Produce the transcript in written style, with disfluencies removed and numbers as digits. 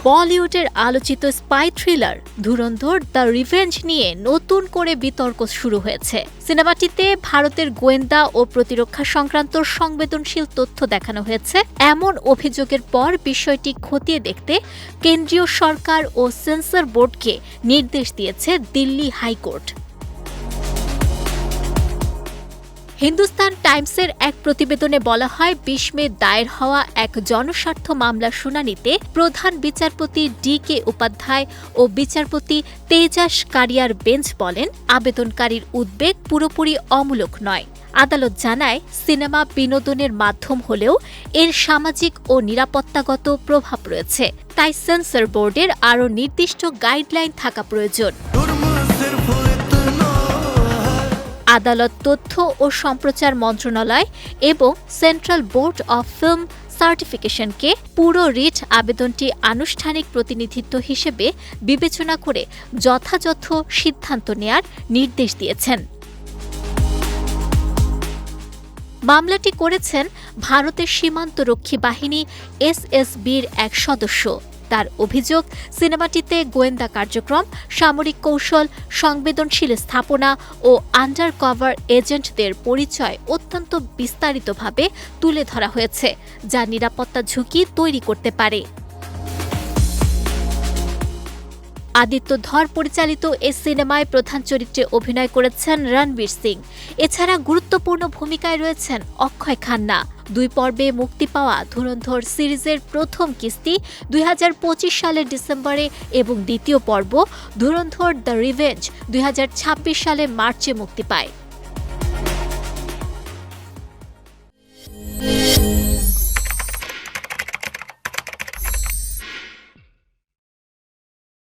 বলিউডের আলোচিত spy thriller ধুরন্ধর the revenge নিয়ে নতুন করে বিতর্ক শুরু হয়েছে। সিনেমাটিতে ভারতের গোয়েন্দা ও প্রতিরক্ষা সংক্রান্ত সংবেদনশীল তথ্য দেখানো হয়েছে এমন অভিযোগের পর বিষয়টি খতিয়ে দেখতে কেন্দ্রীয় সরকার ও সেন্সর বোর্ডকে নির্দেশ দিয়েছে দিল্লি হাইকোর্ট। হিন্দুস্তান টাইমসের এক প্রতিবেদনে বলা হয়, ২০ মে দায়ের হওয়া এক জনস্বার্থ মামলার শুনানিতে প্রধান বিচারপতি ডি.কে. উপাধ্যায় ও বিচারপতি তেজাস কারিয়ার বেঞ্চ বলেন, আবেদনকারীর উদ্বেগ পুরোপুরি অমূলক নয়। আদালত জানায়, সিনেমা বিনোদনের মাধ্যম হলেও এর সামাজিক ও নিরাপত্তাগত প্রভাব রয়েছে, তাই সেন্সর বোর্ডের আরও নির্দিষ্ট গাইডলাইন থাকা প্রয়োজন। আদালত তথ্য ও সম্প্রচার মন্ত্রণালয় এবং সেন্ট্রাল বোর্ড অব ফিল্ম সার্টিফিকেশনকে পুরো রিট আবেদনটি আনুষ্ঠানিক প্রতিনিধিত্ব হিসেবে বিবেচনা করে যথাযথ সিদ্ধান্ত নেয়ার নির্দেশ দিয়েছেন। মামলাটি করেছেন ভারতের সীমান্তরক্ষী বাহিনী এসএসবির এক সদস্য। তার অভিযোগ, সিনেমাটিতে গোয়েন্দা কার্যক্রম, সামরিক কৌশল, সংবেদনশীল স্থাপনা ও আন্ডার কভার এজেন্টদের পরিচয় অত্যন্ত বিস্তারিতভাবে তুলে ধরা হয়েছে, যা নিরাপত্তা ঝুঁকি তৈরি করতে পারে। আদিত্য ধর পরিচালিত এ সিনেমায় প্রধান চরিত্রে অভিনয় করেছেন রণবীর সিং। এছাড়া গুরুত্বপূর্ণ ভূমিকায় রয়েছেন অক্ষয় খান্না। ২ পর্বে মুক্তি পাওয়া ধুরন্ধর সিরিজের প্রথম কিস্তি ২০২৫ সালের ডিসেম্বরে এবং দ্বিতীয় পর্ব ধুরন্ধর দ্য রিভেঞ্জ ২০২৬ সালে মার্চে মুক্তি পায়।